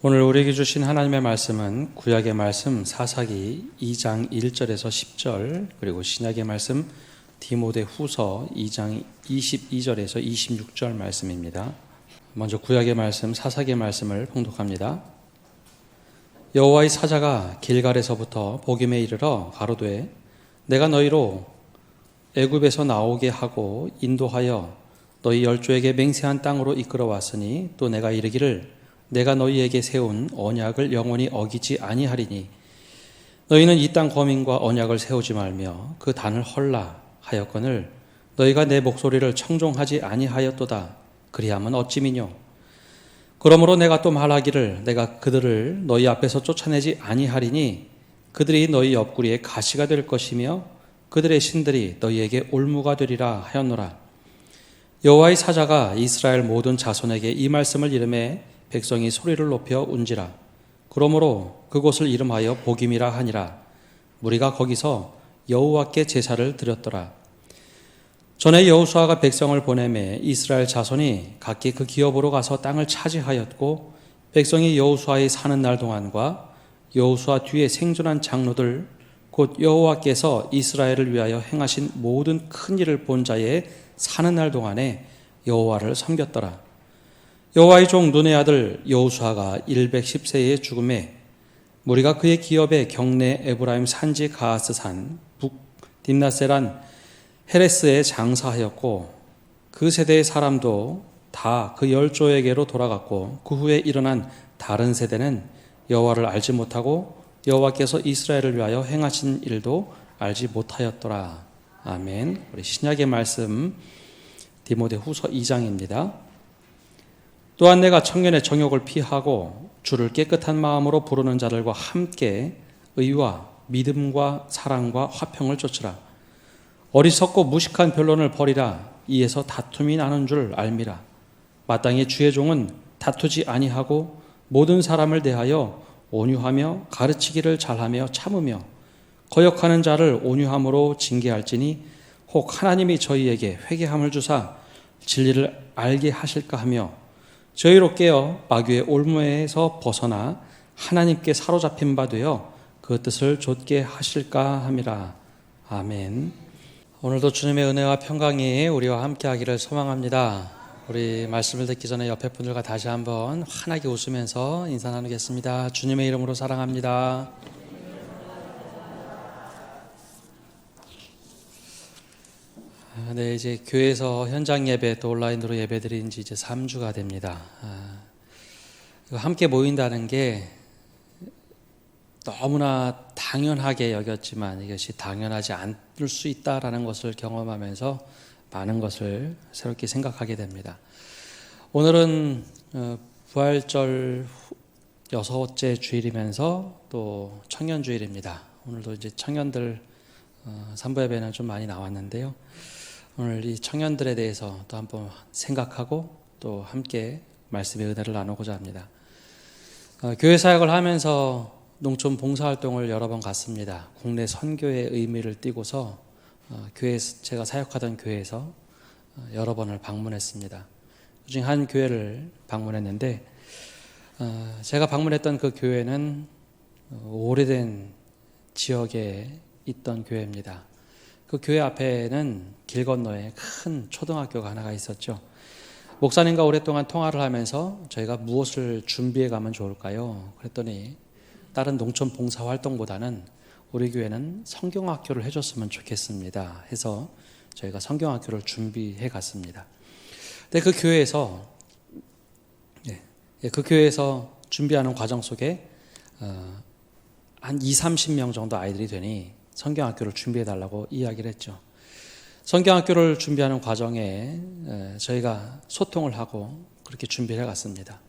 오늘 우리에게 주신 하나님의 말씀은 구약의 말씀 사사기 2장 1절에서 10절, 그리고 신약의 말씀 디모데후서 2장 22절에서 26절 말씀입니다. 먼저 구약의 말씀 사사기의 말씀을 봉독합니다. 여호와의 사자가 길갈에서부터 보김에 이르러 가로되 내가 너희로 애굽에서 나오게 하고 인도하여 너희 열조에게 맹세한 땅으로 이끌어 왔으니 또 내가 이르기를 내가 너희에게 세운 언약을 영원히 어기지 아니하리니 너희는 이 땅 거민과 언약을 세우지 말며 그 단을 헐라 하였거늘 너희가 내 목소리를 청종하지 아니하였도다. 그리하면 어찌미뇨. 그러므로 내가 또 말하기를 내가 그들을 너희 앞에서 쫓아내지 아니하리니 그들이 너희 옆구리에 가시가 될 것이며 그들의 신들이 너희에게 올무가 되리라 하였노라. 여호와의 사자가 이스라엘 모든 자손에게 이 말씀을 이르매 백성이 소리를 높여 운지라. 그러므로 그곳을 이름하여 보김이라 하니라. 무리가 거기서 여호와께 제사를 드렸더라. 전에 여호수아가 백성을 보내매 이스라엘 자손이 각기 그 기업으로 가서 땅을 차지하였고 백성이 여호수아의 사는 날 동안과 여호수아 뒤에 생존한 장로들 곧 여호와께서 이스라엘을 위하여 행하신 모든 큰 일을 본 자의 사는 날 동안에 여호와를 섬겼더라. 여호와의 종 눈의 아들 여호수아가 110세에 죽음에 무리가 그의 기업에 경내 에브라임 산지 가하스 산 북 딥나셀한 헤레스에 장사하였고 그 세대의 사람도 다 그 열조에게로 돌아갔고 그 후에 일어난 다른 세대는 여호와를 알지 못하고 여호와께서 이스라엘을 위하여 행하신 일도 알지 못하였더라. 아멘. 우리 신약의 말씀 디모데후서 2장입니다. 또한 내가 청년의 정욕을 피하고 주를 깨끗한 마음으로 부르는 자들과 함께 의와 믿음과 사랑과 화평을 쫓으라. 어리석고 무식한 변론을 버리라. 이에서 다툼이 나는 줄 알미라. 마땅히 주의 종은 다투지 아니하고 모든 사람을 대하여 온유하며 가르치기를 잘하며 참으며 거역하는 자를 온유함으로 징계할지니 혹 하나님이 저희에게 회개함을 주사 진리를 알게 하실까 하며 저희로 깨어 마귀의 올무에서 벗어나 하나님께 사로잡힌 바 되어 그 뜻을 좇게 하실까 함이라. 아멘. 오늘도 주님의 은혜와 평강이 우리와 함께 하기를 소망합니다. 우리 말씀을 듣기 전에 옆에 분들과 다시 한번 환하게 웃으면서 인사 나누겠습니다. 주님의 이름으로 사랑합니다. 네, 이제 교회에서 현장 예배 또 온라인으로 예배 드린 지 이제 3주가 됩니다. 함께 모인다는 게 너무나 당연하게 여겼지만 이것이 당연하지 않을 수 있다라는 것을 경험하면서 많은 것을 새롭게 생각하게 됩니다. 오늘은 부활절 6째 주일이면서 또 청년주일입니다. 오늘도 이제 청년들 3부 예배는 좀 많이 나왔는데요. 오늘 이 청년들에 대해서 또 한번 생각하고 또 함께 말씀의 은혜를 나누고자 합니다. 교회 사역을 하면서 농촌 봉사활동을 여러 번 갔습니다. 국내 선교의 의미를 띠고서 제가 사역하던 교회에서 여러 번을 방문했습니다. 그중 한 교회를 방문했는데 제가 방문했던 그 교회는 오래된 지역에 있던 교회입니다. 그 교회 앞에는 길 건너에 큰 초등학교가 하나가 있었죠. 목사님과 오랫동안 통화를 하면서 저희가 무엇을 준비해 가면 좋을까요? 그랬더니 다른 농촌 봉사 활동보다는 우리 교회는 성경학교를 해줬으면 좋겠습니다 해서 저희가 성경학교를 준비해 갔습니다. 근데 그 교회에서 준비하는 과정 속에 한 20-30명 정도 아이들이 되니 성경학교를 준비해 달라고 이야기를 했죠. 성경학교를 준비하는 과정에 저희가 소통을 하고 그렇게 준비를 해갔습니다.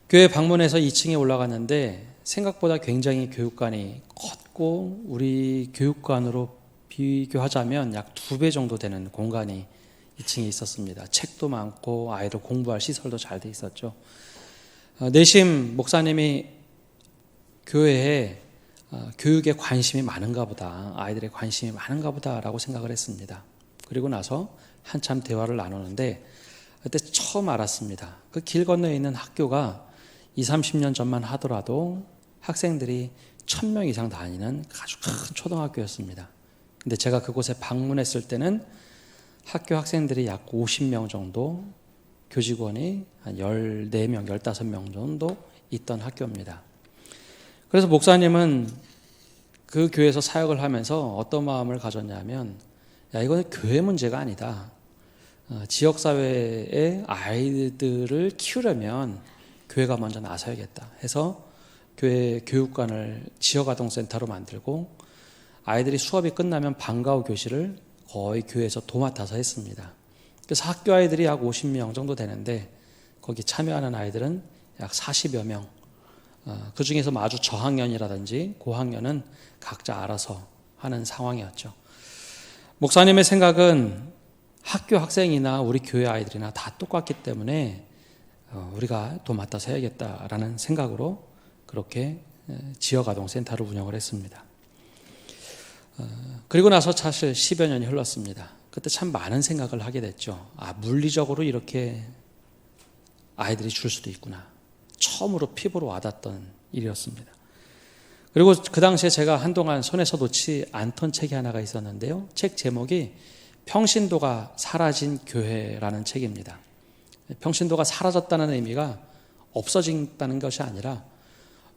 교회 방문해서 2층에 올라갔는데 생각보다 굉장히 교육관이 컸고 우리 교육관으로 비교하자면 약 2배 정도 되는 공간이 2층에 있었습니다. 책도 많고 아이들 공부할 시설도 잘 돼 있었죠. 내심 목사님이 교회에 교육에 관심이 많은가 보다, 아이들의 관심이 많은가 보다라고 생각을 했습니다. 그리고 나서 한참 대화를 나누는데 그때 처음 알았습니다. 그 길 건너에 있는 학교가 30년 전만 하더라도 학생들이 1000명 이상 다니는 아주 큰 초등학교였습니다. 근데 제가 그곳에 방문했을 때는 학교 학생들이 약 50명 정도, 교직원이 한 14명, 15명 정도 있던 학교입니다. 그래서 목사님은 그 교회에서 사역을 하면서 어떤 마음을 가졌냐면, 야, 이건 교회 문제가 아니다. 지역사회의 아이들을 키우려면 교회가 먼저 나서야겠다 해서 교회 교육관을 지역아동센터로 만들고, 아이들이 수업이 끝나면 방과 후 교실을 거의 교회에서 도맡아서 했습니다. 그래서 학교 아이들이 약 50명 정도 되는데 거기 참여하는 아이들은 약 40여 명. 그 중에서 아주 저학년이라든지 고학년은 각자 알아서 하는 상황이었죠. 목사님의 생각은 학교 학생이나 우리 교회 아이들이나 다 똑같기 때문에 우리가 도맡아서 해야겠다라는 생각으로 그렇게 지역아동센터를 운영을 했습니다. 그리고 나서 사실 10여 년이 흘렀습니다. 그때 참 많은 생각을 하게 됐죠. 물리적으로 이렇게 아이들이 줄 수도 있구나. 처음으로 피부로 와닿던 일이었습니다. 그리고 그 당시에 제가 한동안 손에서 놓지 않던 책이 하나가 있었는데요. 책 제목이 평신도가 사라진 교회라는 책입니다. 평신도가 사라졌다는 의미가 없어진다는 것이 아니라,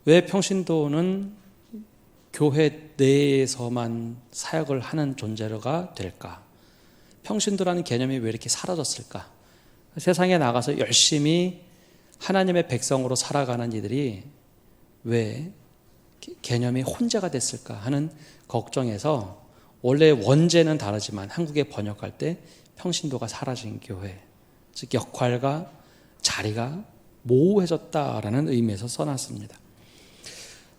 왜 평신도는 교회 내에서만 사역을 하는 존재가 될까? 평신도라는 개념이 왜 이렇게 사라졌을까? 세상에 나가서 열심히 하나님의 백성으로 살아가는 이들이 왜 개념이 혼재가 됐을까 하는 걱정에서, 원래 원제는 다르지만 한국에 번역할 때 평신도가 사라진 교회, 즉 역할과 자리가 모호해졌다라는 의미에서 써놨습니다.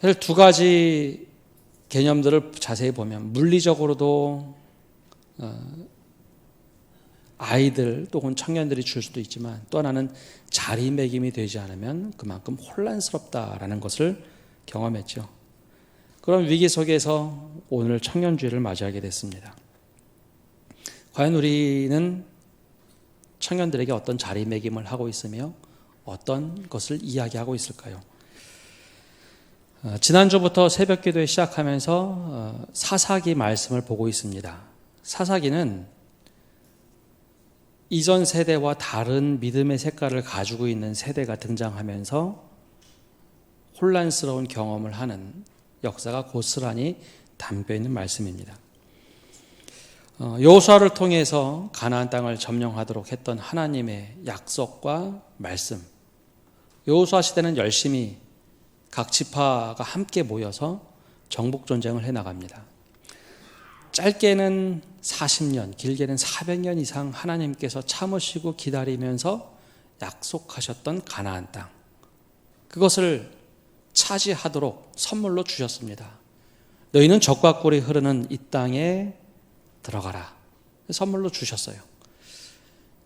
사실 두 가지 개념들을 자세히 보면, 물리적으로도 아이들 또는 청년들이 줄 수도 있지만, 또 하나는 자리매김이 되지 않으면 그만큼 혼란스럽다라는 것을 경험했죠. 그런 위기 속에서 오늘 청년주의를 맞이하게 됐습니다. 과연 우리는 청년들에게 어떤 자리매김을 하고 있으며 어떤 것을 이야기하고 있을까요? 지난주부터 새벽기도에 시작하면서 사사기 말씀을 보고 있습니다. 사사기는 이전 세대와 다른 믿음의 색깔을 가지고 있는 세대가 등장하면서 혼란스러운 경험을 하는 역사가 고스란히 담겨있는 말씀입니다. 여호수아를 통해서 가나안 땅을 점령하도록 했던 하나님의 약속과 말씀, 여호수아 시대는 열심히 각 지파가 함께 모여서 정복 전쟁을 해나갑니다. 짧게는 40년, 길게는 400년 이상 하나님께서 참으시고 기다리면서 약속하셨던 가나안 땅, 그것을 차지하도록 선물로 주셨습니다. 너희는 젖과 꿀이 흐르는 이 땅에 들어가라. 선물로 주셨어요.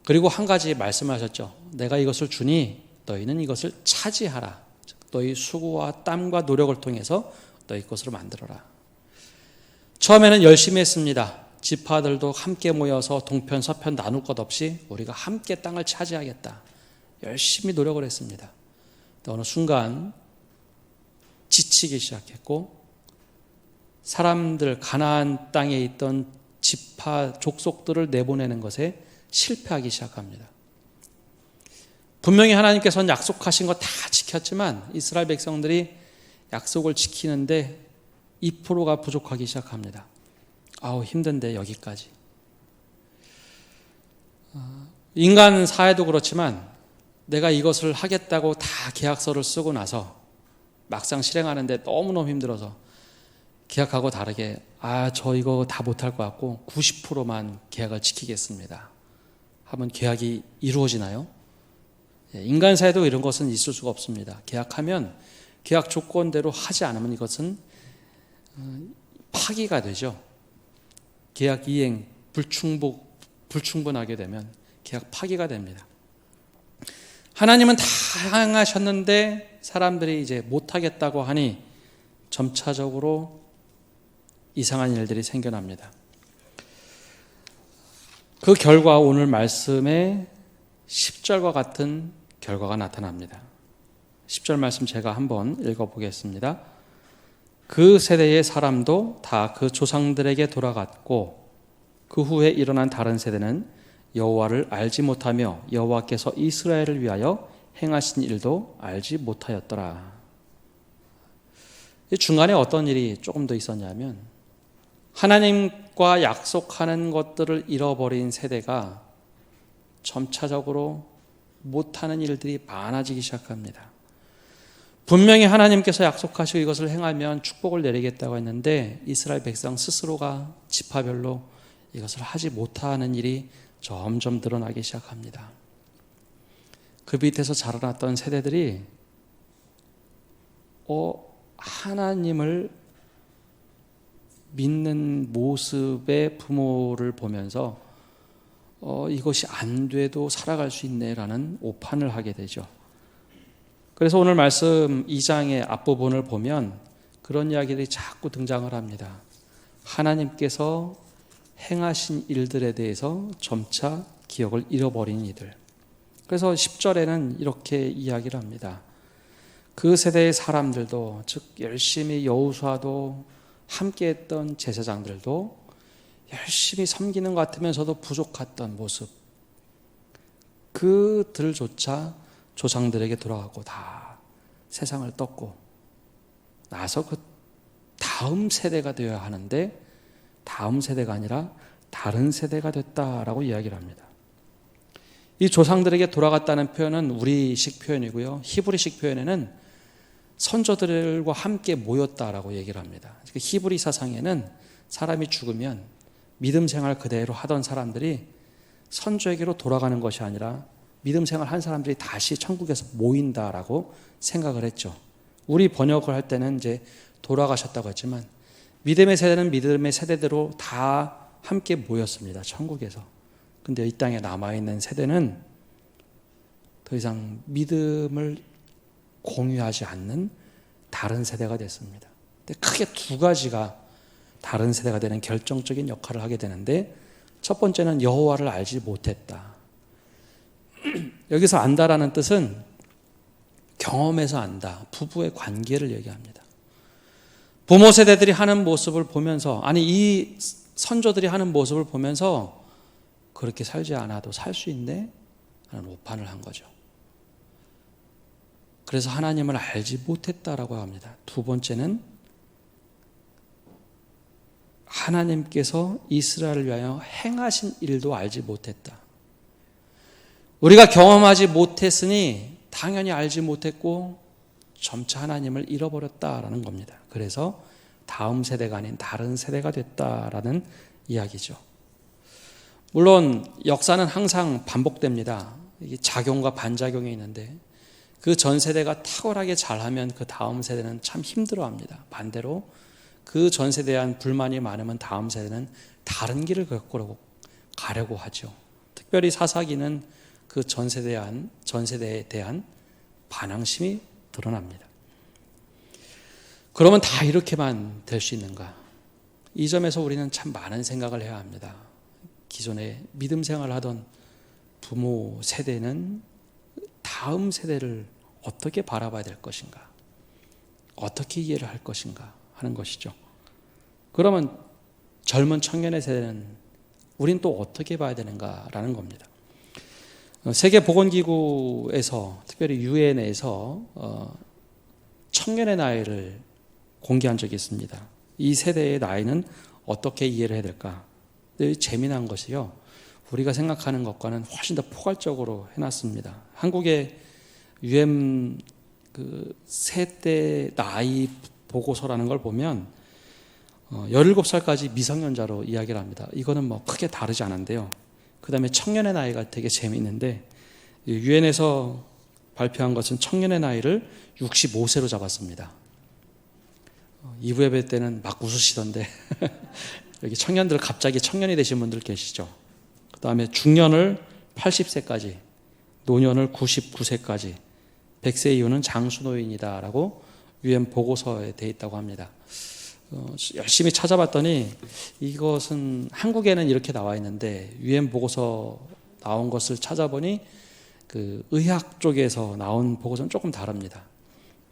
그리고 한 가지 말씀을 하셨죠. 내가 이것을 주니 너희는 이것을 차지하라. 너희 수고와 땀과 노력을 통해서 너희 것으로 만들어라. 처음에는 열심히 했습니다. 지파들도 함께 모여서 동편 서편 나눌 것 없이 우리가 함께 땅을 차지하겠다. 열심히 노력을 했습니다. 또 어느 순간 지치기 시작했고, 사람들, 가나안 땅에 있던 지파 족속들을 내보내는 것에 실패하기 시작합니다. 분명히 하나님께서는 약속하신 거 다 지켰지만 이스라엘 백성들이 약속을 지키는데 2%가 부족하기 시작합니다. 힘든데 여기까지. 인간 사회도 그렇지만 내가 이것을 하겠다고 다 계약서를 쓰고 나서 막상 실행하는데 너무너무 힘들어서 계약하고 다르게 저 이거 다 못할 것 같고 90%만 계약을 지키겠습니다 하면 계약이 이루어지나요? 인간 사회도 이런 것은 있을 수가 없습니다. 계약하면 계약 조건대로 하지 않으면 이것은 파기가 되죠. 계약 이행 불충분하게 되면 계약 파기가 됩니다. 하나님은 다 행하셨는데 사람들이 이제 못하겠다고 하니 점차적으로 이상한 일들이 생겨납니다. 그 결과 오늘 말씀에 10절과 같은 결과가 나타납니다. 10절 말씀 제가 한번 읽어보겠습니다. 그 세대의 사람도 다 그 조상들에게 돌아갔고 그 후에 일어난 다른 세대는 여호와를 알지 못하며 여호와께서 이스라엘을 위하여 행하신 일도 알지 못하였더라. 이 중간에 어떤 일이 조금 더 있었냐면 하나님과 약속하는 것들을 잃어버린 세대가 점차적으로 못하는 일들이 많아지기 시작합니다. 분명히 하나님께서 약속하시고 이것을 행하면 축복을 내리겠다고 했는데 이스라엘 백성 스스로가 지파별로 이것을 하지 못하는 일이 점점 드러나기 시작합니다. 그 밑에서 자라났던 세대들이 하나님을 믿는 모습의 부모를 보면서 이것이 안 돼도 살아갈 수 있네라는 오판을 하게 되죠. 그래서 오늘 말씀 2장의 앞부분을 보면 그런 이야기들이 자꾸 등장을 합니다. 하나님께서 행하신 일들에 대해서 점차 기억을 잃어버린 이들. 그래서 10절에는 이렇게 이야기를 합니다. 그 세대의 사람들도, 즉 열심히 여호수아도 함께했던 제사장들도 열심히 섬기는 것 같으면서도 부족했던 모습, 그들조차 조상들에게 돌아가고 다 세상을 떴고 나서 그 다음 세대가 되어야 하는데 다음 세대가 아니라 다른 세대가 됐다라고 이야기를 합니다. 이 조상들에게 돌아갔다는 표현은 우리식 표현이고요. 히브리식 표현에는 선조들과 함께 모였다라고 얘기를 합니다. 히브리 사상에는 사람이 죽으면 믿음 생활 그대로 하던 사람들이 선조에게로 돌아가는 것이 아니라 믿음 생활 한 사람들이 다시 천국에서 모인다라고 생각을 했죠. 우리 번역을 할 때는 이제 돌아가셨다고 했지만 믿음의 세대는 믿음의 세대대로 다 함께 모였습니다. 천국에서. 근데 이 땅에 남아있는 세대는 더 이상 믿음을 공유하지 않는 다른 세대가 됐습니다. 근데 크게 두 가지가 다른 세대가 되는 결정적인 역할을 하게 되는데 첫 번째는 여호와를 알지 못했다. 여기서 안다라는 뜻은 경험에서 안다. 부부의 관계를 얘기합니다. 부모 세대들이 하는 모습을 보면서 이 선조들이 하는 모습을 보면서 그렇게 살지 않아도 살 수 있네? 하는 오판을 한 거죠. 그래서 하나님을 알지 못했다라고 합니다. 두 번째는 하나님께서 이스라엘을 위하여 행하신 일도 알지 못했다. 우리가 경험하지 못했으니 당연히 알지 못했고 점차 하나님을 잃어버렸다라는 겁니다. 그래서 다음 세대가 아닌 다른 세대가 됐다라는 이야기죠. 물론 역사는 항상 반복됩니다. 이게 작용과 반작용이 있는데 그 전 세대가 탁월하게 잘하면 그 다음 세대는 참 힘들어합니다. 반대로 그 전 세대에 대한 불만이 많으면 다음 세대는 다른 길을 가려고 하죠. 특별히 사사기는 그 전 세대에 대한 반항심이 드러납니다. 그러면 다 이렇게만 될 수 있는가? 이 점에서 우리는 참 많은 생각을 해야 합니다. 기존에 믿음 생활을 하던 부모 세대는 다음 세대를 어떻게 바라봐야 될 것인가? 어떻게 이해를 할 것인가 하는 것이죠. 그러면 젊은 청년의 세대는 우린 또 어떻게 봐야 되는가라는 겁니다. 세계보건기구에서 특별히 유엔에서 청년의 나이를 공개한 적이 있습니다. 이 세대의 나이는 어떻게 이해를 해야 될까? 재미난 것이요. 우리가 생각하는 것과는 훨씬 더 포괄적으로 해놨습니다. 한국의 유엔 그 세대 나이 보고서라는 걸 보면 17살까지 미성년자로 이야기를 합니다. 이거는 뭐 크게 다르지 않은데요. 그 다음에 청년의 나이가 되게 재미있는데 유엔에서 발표한 것은 청년의 나이를 65세로 잡았습니다. 2부 예배 때는 막 웃으시던데 여기 청년들 갑자기 청년이 되신 분들 계시죠. 그 다음에 중년을 80세까지, 노년을 99세까지, 100세 이후는 장수노인이다 라고 유엔 보고서에 되어 있다고 합니다. 열심히 찾아봤더니 이것은 한국에는 이렇게 나와 있는데 유엔 보고서 나온 것을 찾아보니 그 의학 쪽에서 나온 보고서는 조금 다릅니다.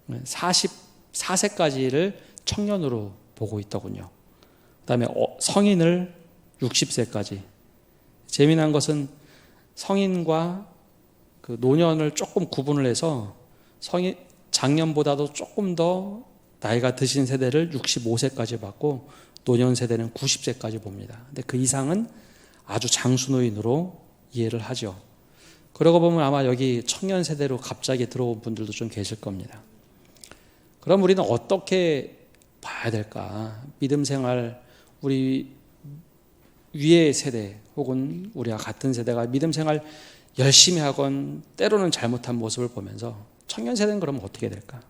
44세까지를 청년으로 보고 있더군요. 그 다음에 성인을 60세까지. 재미난 것은 성인과 그 노년을 조금 구분을 해서 장년보다도 조금 더 나이가 드신 세대를 65세까지 받고 노년 세대는 90세까지 봅니다. 근데 그 이상은 아주 장수노인으로 이해를 하죠. 그러고 보면 아마 여기 청년 세대로 갑자기 들어온 분들도 좀 계실 겁니다. 그럼 우리는 어떻게 봐야 될까? 믿음 생활, 우리 위의 세대 혹은 우리와 같은 세대가 믿음 생활 열심히 하건 때로는 잘못한 모습을 보면서 청년 세대는 그럼 어떻게 될까?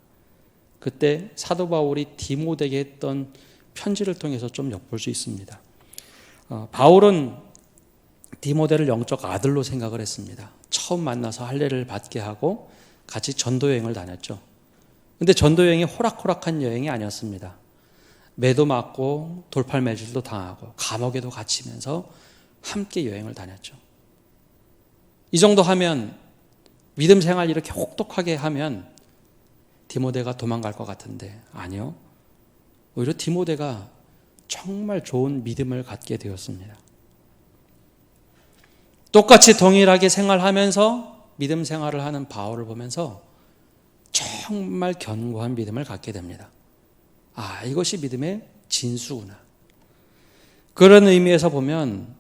그때 사도 바울이 디모데에게 했던 편지를 통해서 좀 엿볼 수 있습니다. 바울은 디모데를 영적 아들로 생각을 했습니다. 처음 만나서 할례를 받게 하고 같이 전도여행을 다녔죠. 근데 전도여행이 호락호락한 여행이 아니었습니다. 매도 맞고 돌팔매질도 당하고 감옥에도 갇히면서 함께 여행을 다녔죠. 이 정도 하면 믿음 생활 이렇게 혹독하게 하면 디모데가 도망갈 것 같은데 아니요. 오히려 디모데가 정말 좋은 믿음을 갖게 되었습니다. 똑같이 동일하게 생활하면서 믿음 생활을 하는 바울을 보면서 정말 견고한 믿음을 갖게 됩니다. 아, 이것이 믿음의 진수구나. 그런 의미에서 보면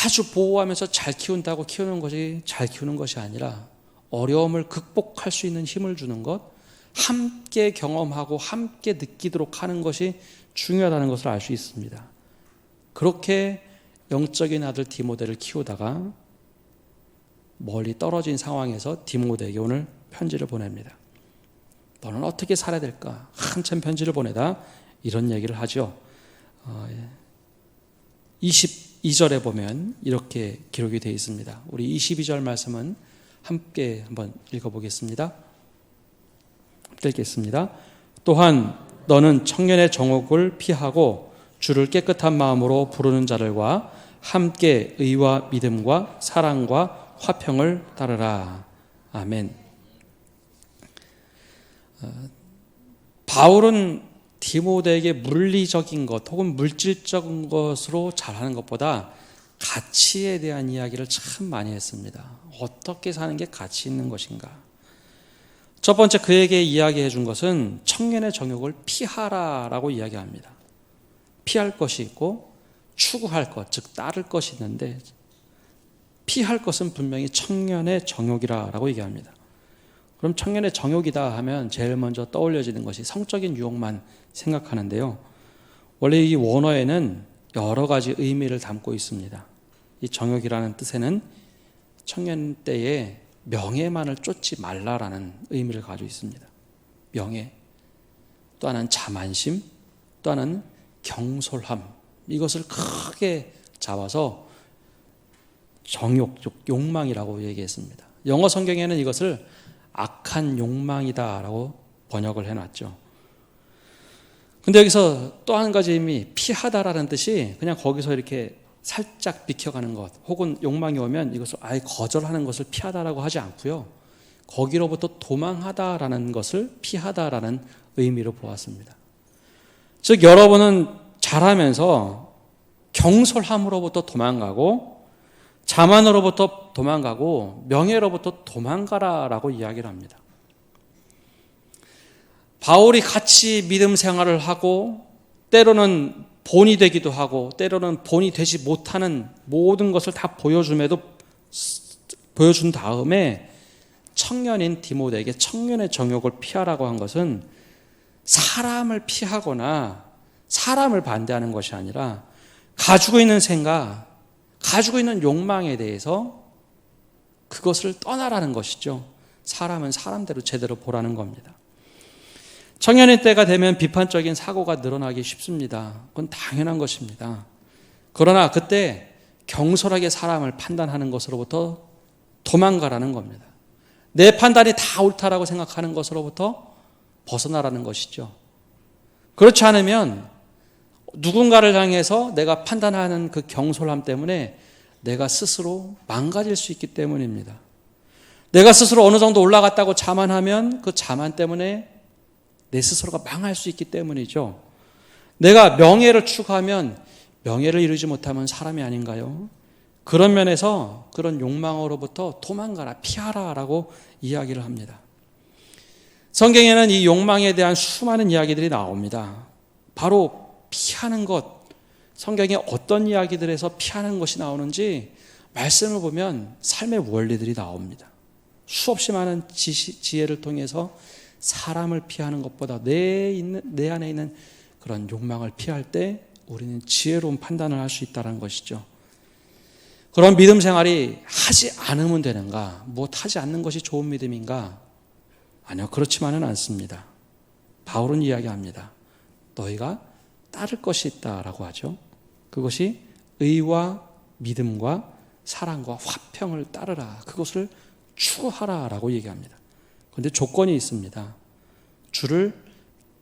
아주 보호하면서 잘 키운다고 키우는 것이 잘 키우는 것이 아니라 어려움을 극복할 수 있는 힘을 주는 것, 함께 경험하고 함께 느끼도록 하는 것이 중요하다는 것을 알 수 있습니다. 그렇게 영적인 아들 디모데를 키우다가 멀리 떨어진 상황에서 디모데에게 오늘 편지를 보냅니다. 너는 어떻게 살아야 될까? 한참 편지를 보내다 이런 얘기를 하죠. 22절에 보면 이렇게 기록이 되어 있습니다. 우리 22절 말씀은 함께 한번 읽어보겠습니다. 읽겠습니다. 또한 너는 청년의 정욕을 피하고 주를 깨끗한 마음으로 부르는 자들과 함께 의와 믿음과 사랑과 화평을 따르라. 아멘. 바울은 디모데에게 물리적인 것 혹은 물질적인 것으로 잘하는 것보다 가치에 대한 이야기를 참 많이 했습니다. 어떻게 사는 게 가치 있는 것인가? 첫 번째 그에게 이야기해 준 것은 청년의 정욕을 피하라라고 이야기합니다. 피할 것이 있고 추구할 것, 즉 따를 것이 있는데 피할 것은 분명히 청년의 정욕이라고 얘기합니다. 그럼 청년의 정욕이다 하면 제일 먼저 떠올려지는 것이 성적인 유혹만 생각하는데요. 원래 이 원어에는 여러 가지 의미를 담고 있습니다. 이 정욕이라는 뜻에는 청년 때에 명예만을 쫓지 말라라는 의미를 가지고 있습니다. 명예, 또 하나는 자만심, 또 하나는 경솔함, 이것을 크게 잡아서 정욕, 욕망이라고 얘기했습니다. 영어 성경에는 이것을 악한 욕망이다라고 번역을 해놨죠. 근데 여기서 또 한 가지 의미, 피하다라는 뜻이 그냥 거기서 이렇게 살짝 비켜가는 것, 혹은 욕망이 오면 이것을 아예 거절하는 것을 피하다라고 하지 않고요. 거기로부터 도망하다라는 것을 피하다라는 의미로 보았습니다. 즉 여러분은 잘하면서 경솔함으로부터 도망가고 자만으로부터 도망가고 명예로부터 도망가라라고 이야기를 합니다. 바울이 같이 믿음 생활을 하고 때로는 본이 되기도 하고 때로는 본이 되지 못하는 모든 것을 다 보여준 다음에 청년인 디모데에게 청년의 정욕을 피하라고 한 것은 사람을 피하거나 사람을 반대하는 것이 아니라 가지고 있는 생각, 가지고 있는 욕망에 대해서 그것을 떠나라는 것이죠. 사람은 사람대로 제대로 보라는 겁니다. 청년의 때가 되면 비판적인 사고가 늘어나기 쉽습니다. 그건 당연한 것입니다. 그러나 그때 경솔하게 사람을 판단하는 것으로부터 도망가라는 겁니다. 내 판단이 다 옳다라고 생각하는 것으로부터 벗어나라는 것이죠. 그렇지 않으면 누군가를 향해서 내가 판단하는 그 경솔함 때문에 내가 스스로 망가질 수 있기 때문입니다. 내가 스스로 어느 정도 올라갔다고 자만하면 그 자만 때문에 내 스스로가 망할 수 있기 때문이죠. 내가 명예를 추구하면 명예를 이루지 못하면 사람이 아닌가요? 그런 면에서 그런 욕망으로부터 도망가라, 피하라 라고 이야기를 합니다. 성경에는 이 욕망에 대한 수많은 이야기들이 나옵니다. 바로 피하는 것, 성경에 어떤 이야기들에서 피하는 것이 나오는지 말씀을 보면 삶의 원리들이 나옵니다. 수없이 많은 지혜를 통해서 사람을 피하는 것보다 내 안에 있는 그런 욕망을 피할 때 우리는 지혜로운 판단을 할 수 있다는 것이죠. 그런 믿음 생활이 하지 않으면 되는가? 하지 않는 것이 좋은 믿음인가? 아니요, 그렇지만은 않습니다. 바울은 이야기합니다. 너희가 따를 것이 있다라고 하죠. 그것이 의와 믿음과 사랑과 화평을 따르라. 그것을 추구하라라고 얘기합니다. 그런데 조건이 있습니다. 주를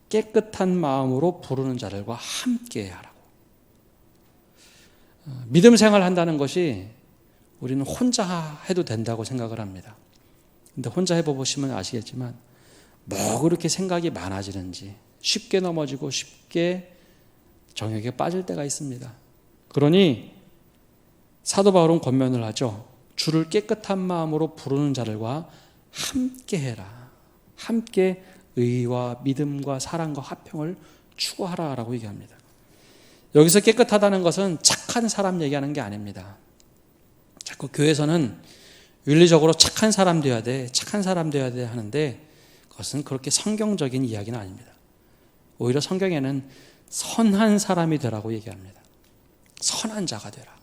깨끗한 마음으로 부르는 자들과 함께 하라고. 믿음 생활 한다는 것이 우리는 혼자 해도 된다고 생각을 합니다. 근데 혼자 해보시면 아시겠지만 뭐 그렇게 생각이 많아지는지 쉽게 넘어지고 쉽게 정욕에 빠질 때가 있습니다. 그러니 사도 바울은 권면을 하죠. 주를 깨끗한 마음으로 부르는 자들과 함께 해라. 함께 의와 믿음과 사랑과 화평을 추구하라라고 얘기합니다. 여기서 깨끗하다는 것은 착한 사람 얘기하는 게 아닙니다. 자꾸 교회에서는 윤리적으로 착한 사람 되어야 돼, 착한 사람 되어야 돼 하는데 그것은 그렇게 성경적인 이야기는 아닙니다. 오히려 성경에는 선한 사람이 되라고 얘기합니다. 선한 자가 되라.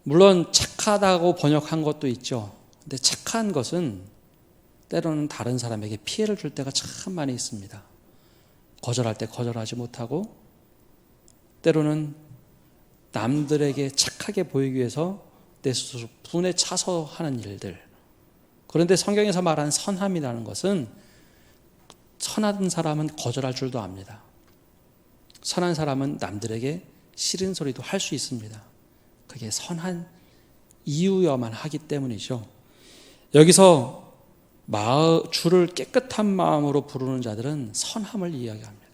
물론 착하다고 번역한 것도 있죠. 근데 착한 것은 때로는 다른 사람에게 피해를 줄 때가 참 많이 있습니다. 거절할 때 거절하지 못하고 때로는 남들에게 착하게 보이기 위해서 내 스스로 분에 차서 하는 일들. 그런데 성경에서 말하는 선함이라는 것은 선한 사람은 거절할 줄도 압니다. 선한 사람은 남들에게 싫은 소리도 할 수 있습니다. 그게 선한 이유여만 하기 때문이죠. 여기서 주를 깨끗한 마음으로 부르는 자들은 선함을 이야기합니다.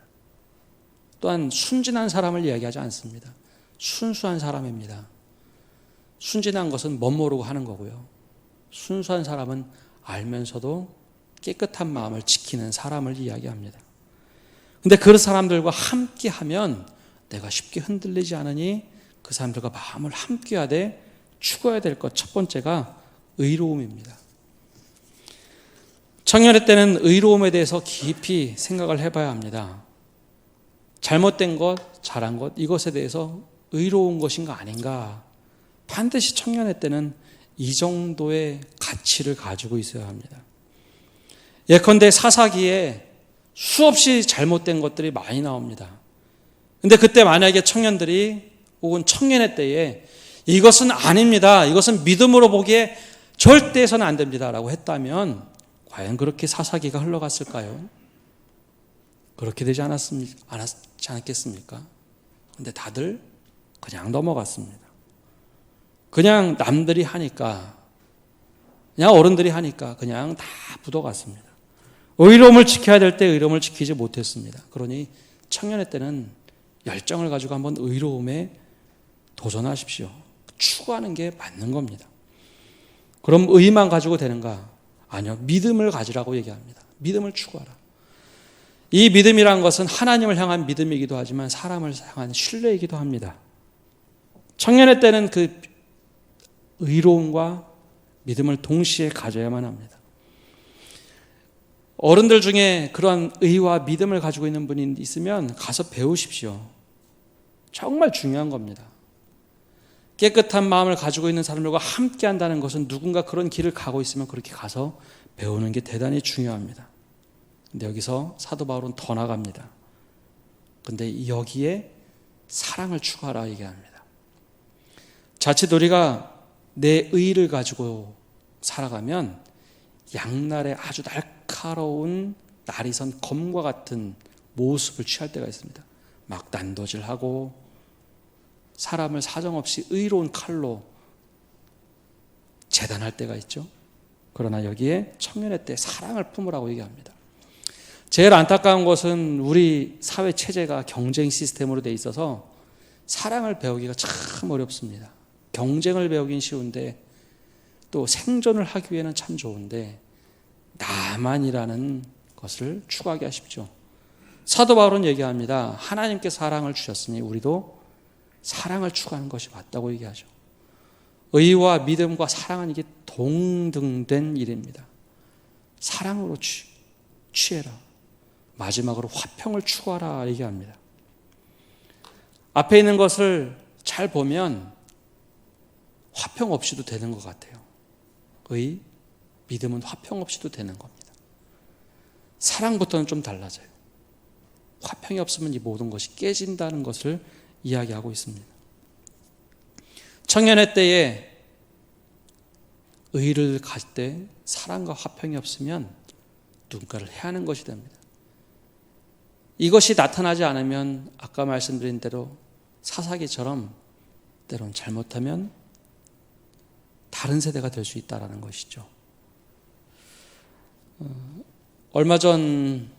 또한 순진한 사람을 이야기하지 않습니다. 순수한 사람입니다. 순진한 것은 멋모르고 하는 거고요. 순수한 사람은 알면서도 깨끗한 마음을 지키는 사람을 이야기합니다. 근데 그 사람들과 함께하면 내가 쉽게 흔들리지 않으니 그 사람들과 마음을 함께하되 추구해야 될 것 첫 번째가 의로움입니다. 청년의 때는 의로움에 대해서 깊이 생각을 해봐야 합니다. 잘못된 것, 잘한 것, 이것에 대해서 의로운 것인가 아닌가 반드시 청년의 때는 이 정도의 가치를 가지고 있어야 합니다. 예컨대 사사기에 수없이 잘못된 것들이 많이 나옵니다. 근데 그때 만약에 청년들이 혹은 청년의 때에 이것은 아닙니다. 이것은 믿음으로 보기에 절대 해서는 안 됩니다. 라고 했다면 과연 그렇게 사사기가 흘러갔을까요? 그렇게 되지 않았겠습니까? 근데 다들 그냥 넘어갔습니다. 그냥 남들이 하니까, 그냥 어른들이 하니까 그냥 다 묻어갔습니다. 의로움을 지켜야 될 때 의로움을 지키지 못했습니다. 그러니 청년의 때는 열정을 가지고 한번 의로움에 도전하십시오. 추구하는 게 맞는 겁니다. 그럼 의만 가지고 되는가? 아니요. 믿음을 가지라고 얘기합니다. 믿음을 추구하라. 이 믿음이란 것은 하나님을 향한 믿음이기도 하지만 사람을 향한 신뢰이기도 합니다. 청년의 때는 그 의로움과 믿음을 동시에 가져야만 합니다. 어른들 중에 그런 의와 믿음을 가지고 있는 분이 있으면 가서 배우십시오. 정말 중요한 겁니다. 깨끗한 마음을 가지고 있는 사람들과 함께 한다는 것은 누군가 그런 길을 가고 있으면 그렇게 가서 배우는 게 대단히 중요합니다. 근데 여기서 사도 바울은 더 나갑니다. 근데 여기에 사랑을 추구하라 얘기합니다. 자칫 우리가 내 의를 가지고 살아가면 양날의 아주 날카로운 날이 선 검과 같은 모습을 취할 때가 있습니다. 막 난도질하고 사람을 사정없이 의로운 칼로 재단할 때가 있죠. 그러나 여기에 청년의 때 사랑을 품으라고 얘기합니다. 제일 안타까운 것은 우리 사회 체제가 경쟁 시스템으로 돼 있어서 사랑을 배우기가 참 어렵습니다. 경쟁을 배우긴 쉬운데 또 생존을 하기 위해는 참 좋은데 나만이라는 것을 추구하게 하십시오. 사도 바울은 얘기합니다. 하나님께 사랑을 주셨으니 우리도 사랑을 추구하는 것이 맞다고 얘기하죠. 의와 믿음과 사랑은 이게 동등된 일입니다. 사랑으로 취해라. 마지막으로 화평을 추구하라 얘기합니다. 앞에 있는 것을 잘 보면 화평 없이도 되는 것 같아요. 의, 믿음은 화평 없이도 되는 겁니다. 사랑부터는 좀 달라져요. 화평이 없으면 이 모든 것이 깨진다는 것을 이야기하고 있습니다. 청년의 때에 의를 가질 때 사랑과 화평이 없으면 누군가를 해하는 것이 됩니다. 이것이 나타나지 않으면 아까 말씀드린 대로 사사기처럼 때론 잘못하면 다른 세대가 될 수 있다는 것이죠. 얼마 전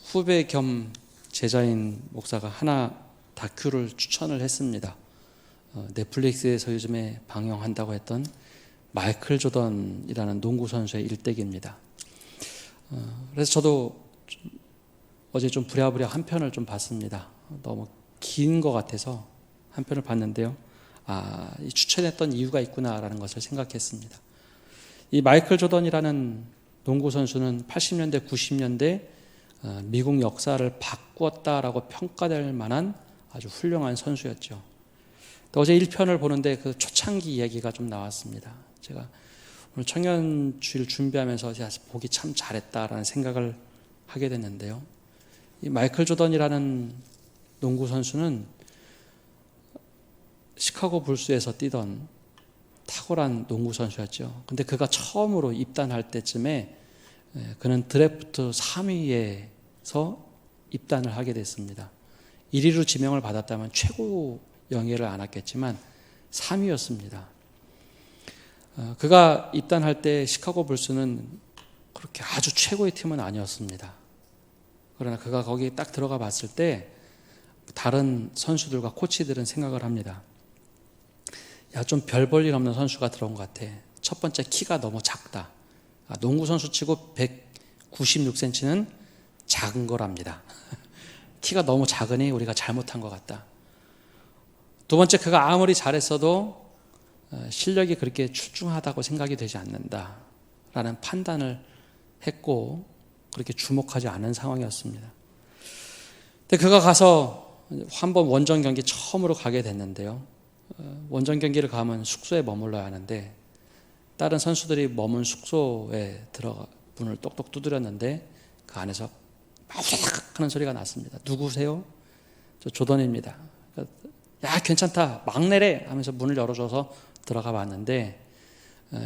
후배 겸 제자인 목사가 하나 다큐를 추천을 했습니다. 넷플릭스에서 요즘에 방영한다고 했던 마이클 조던이라는 농구 선수의 일대기입니다. 그래서 저도 어제 좀 부랴부랴 한 편을 좀 봤습니다. 너무 긴 것 같아서 한 편을 봤는데요. 추천했던 이유가 있구나라는 것을 생각했습니다. 이 마이클 조던이라는 농구 선수는 80년대, 90년대 미국 역사를 바꾸었다라고 평가될 만한 아주 훌륭한 선수였죠. 어제 1편을 보는데 그 초창기 이야기가 좀 나왔습니다. 제가 오늘 청년주일 준비하면서 제가 보기 참 잘했다라는 생각을 하게 됐는데요. 이 마이클 조던이라는 농구 선수는 시카고 불스에서 뛰던 탁월한 농구 선수였죠. 근데 그가 처음으로 입단할 때쯤에 그는 드래프트 3위에서 입단을 하게 됐습니다. 1위로 지명을 받았다면 최고 영예를 안았겠지만 3위였습니다. 그가 입단할 때 시카고 불스는 그렇게 아주 최고의 팀은 아니었습니다. 그러나 그가 거기에 딱 들어가 봤을 때 다른 선수들과 코치들은 생각을 합니다. 야, 좀 별 볼 일 없는 선수가 들어온 것 같아. 첫 번째 키가 너무 작다. 농구 선수 치고 196cm는 작은 거랍니다. 키가 너무 작으니 우리가 잘못한 것 같다. 두 번째, 그가 아무리 잘했어도 실력이 그렇게 출중하다고 생각이 되지 않는다라는 판단을 했고 그렇게 주목하지 않은 상황이었습니다. 근데 그가 가서 한번 원정 경기 처음으로 가게 됐는데요. 원정 경기를 가면 숙소에 머물러야 하는데 다른 선수들이 머문 숙소에 들어가 문을 똑똑 두드렸는데 그 안에서 마우삭 하는 소리가 났습니다. 누구세요? 저 조던입니다. 야, 괜찮다, 막내래 하면서 문을 열어줘서 들어가 봤는데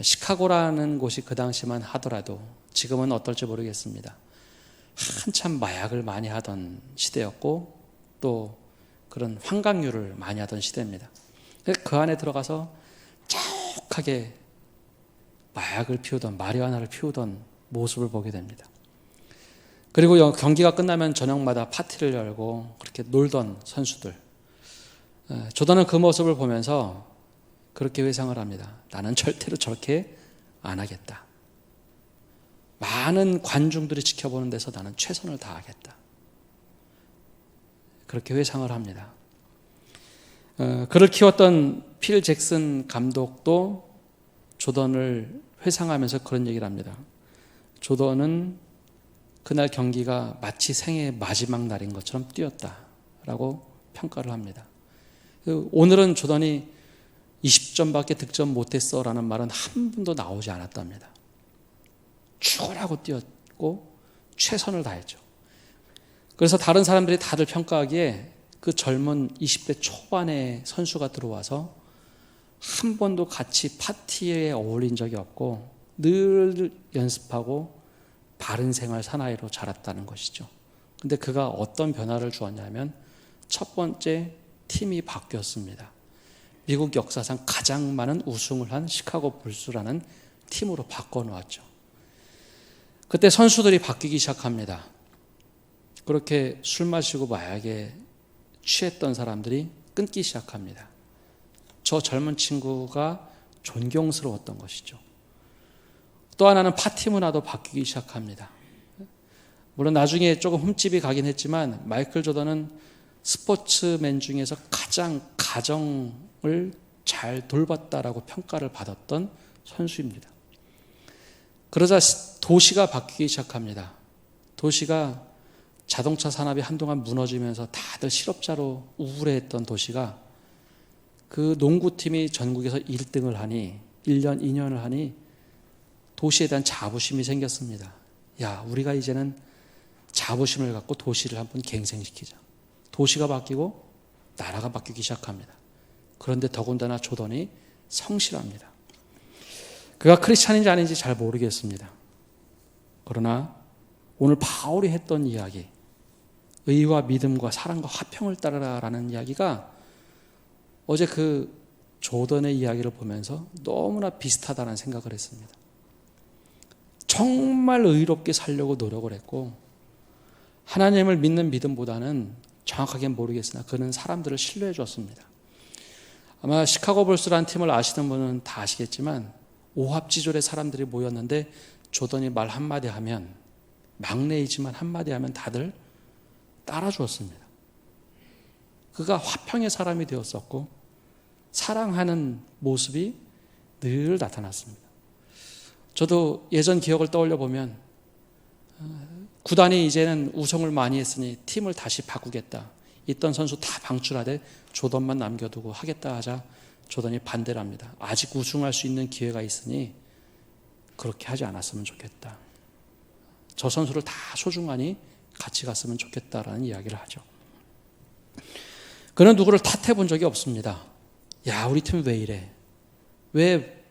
시카고라는 곳이 그 당시만 하더라도 지금은 어떨지 모르겠습니다. 한참 마약을 많이 하던 시대였고 또 그런 환각류를 많이 하던 시대입니다. 그 안에 들어가서 쫙하게 마약을 피우던 마리화나를 피우던 모습을 보게 됩니다. 그리고 경기가 끝나면 저녁마다 파티를 열고 그렇게 놀던 선수들. 조던은 그 모습을 보면서 그렇게 회상을 합니다. 나는 절대로 저렇게 안 하겠다. 많은 관중들이 지켜보는 데서 나는 최선을 다하겠다. 그렇게 회상을 합니다. 그를 키웠던 필 잭슨 감독도 조던을 회상하면서 그런 얘기를 합니다. 조던은 그날 경기가 마치 생애의 마지막 날인 것처럼 뛰었다라고 평가를 합니다. 오늘은 조던이 20점밖에 득점 못했어 라는 말은 한 번도 나오지 않았답니다. 죽으라고 뛰었고 최선을 다했죠. 그래서 다른 사람들이 다들 평가하기에 그 젊은 20대 초반의 선수가 들어와서 한 번도 같이 파티에 어울린 적이 없고 늘 연습하고 바른 생활 사나이로 자랐다는 것이죠. 근데 그가 어떤 변화를 주었냐면 첫 번째, 팀이 바뀌었습니다. 미국 역사상 가장 많은 우승을 한 시카고 불스라는 팀으로 바꿔놓았죠. 그때 선수들이 바뀌기 시작합니다. 그렇게 술 마시고 마약에 취했던 사람들이 끊기 시작합니다. 저 젊은 친구가 존경스러웠던 것이죠. 또 하나는 파티 문화도 바뀌기 시작합니다. 물론 나중에 조금 흠집이 가긴 했지만 마이클 조던은 스포츠맨 중에서 가장 가정을 잘 돌봤다라고 평가를 받았던 선수입니다. 그러자 도시가 바뀌기 시작합니다. 도시가 자동차 산업이 한동안 무너지면서 다들 실업자로 우울해했던 도시가 그 농구팀이 전국에서 1등을 하니 1년, 2년을 하니 도시에 대한 자부심이 생겼습니다. 야, 우리가 이제는 자부심을 갖고 도시를 한번 갱생시키자. 도시가 바뀌고 나라가 바뀌기 시작합니다. 그런데 더군다나 조던이 성실합니다. 그가 크리스찬인지 아닌지 잘 모르겠습니다. 그러나 오늘 바울이 했던 이야기, 의와 믿음과 사랑과 화평을 따르라라는 이야기가 어제 그 조던의 이야기를 보면서 너무나 비슷하다는 생각을 했습니다. 정말 의롭게 살려고 노력을 했고 하나님을 믿는 믿음보다는 정확하게 모르겠으나 그는 사람들을 신뢰해 줬습니다. 아마 시카고 불스라는 팀을 아시는 분은 다 아시겠지만 오합지졸의 사람들이 모였는데 조던이 말 한마디 하면 막내이지만 한마디 하면 다들 따라 주었습니다. 그가 화평의 사람이 되었었고 사랑하는 모습이 늘 나타났습니다. 저도 예전 기억을 떠올려 보면 구단이 이제는 우승을 많이 했으니 팀을 다시 바꾸겠다. 있던 선수 다 방출하되 조던만 남겨두고 하겠다 하자 조던이 반대를 합니다. 아직 우승할 수 있는 기회가 있으니 그렇게 하지 않았으면 좋겠다. 저 선수를 다 소중하니 같이 갔으면 좋겠다라는 이야기를 하죠. 그는 누구를 탓해 본 적이 없습니다. 야, 우리 팀 왜 이래? 왜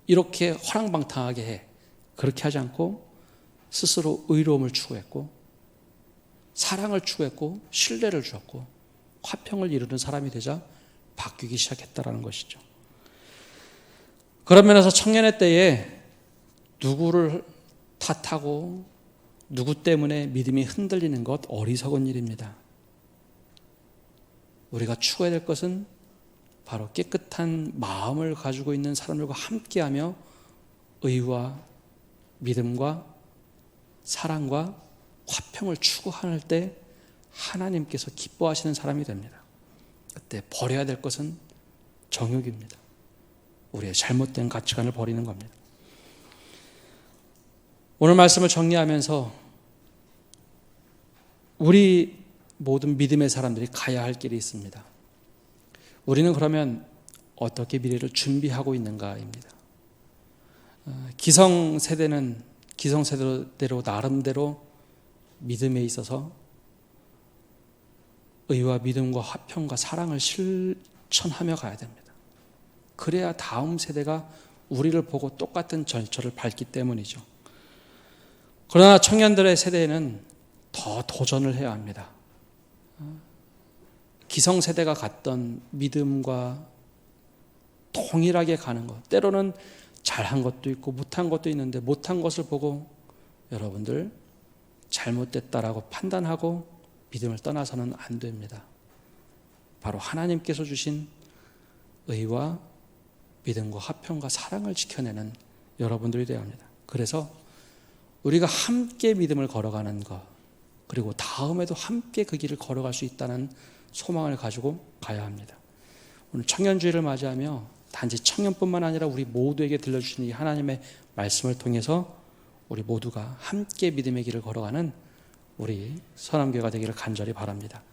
이렇게 허랑방탕하게 해? 그렇게 하지 않고 스스로 의로움을 추구했고 사랑을 추구했고 신뢰를 주었고 화평을 이루는 사람이 되자 바뀌기 시작했다라는 것이죠. 그런 면에서 청년의 때에 누구를 탓하고 누구 때문에 믿음이 흔들리는 것 어리석은 일입니다. 우리가 추구해야 될 것은 바로 깨끗한 마음을 가지고 있는 사람들과 함께하며 의와 믿음과 사랑과 화평을 추구할 때 하나님께서 기뻐하시는 사람이 됩니다. 그때 버려야 될 것은 정욕입니다. 우리의 잘못된 가치관을 버리는 겁니다. 오늘 말씀을 정리하면서 우리 모든 믿음의 사람들이 가야 할 길이 있습니다. 우리는 그러면 어떻게 미래를 준비하고 있는가입니다. 기성세대는 기성세대로 나름대로 믿음에 있어서 의와 믿음과 화평과 사랑을 실천하며 가야 됩니다. 그래야 다음 세대가 우리를 보고 똑같은 절차를 밟기 때문이죠. 그러나 청년들의 세대에는 더 도전을 해야 합니다. 기성세대가 갔던 믿음과 동일하게 가는 것, 때로는 잘한 것도 있고 못한 것도 있는데 못한 것을 보고 여러분들 잘못됐다라고 판단하고 믿음을 떠나서는 안 됩니다. 바로 하나님께서 주신 의와 믿음과 화평과 사랑을 지켜내는 여러분들이 되어야 합니다. 그래서 우리가 함께 믿음을 걸어가는 것, 그리고 다음에도 함께 그 길을 걸어갈 수 있다는 소망을 가지고 가야 합니다. 오늘 청년주의를 맞이하며 단지 청년뿐만 아니라 우리 모두에게 들려주신 이 하나님의 말씀을 통해서 우리 모두가 함께 믿음의 길을 걸어가는 우리 선함교회가 되기를 간절히 바랍니다.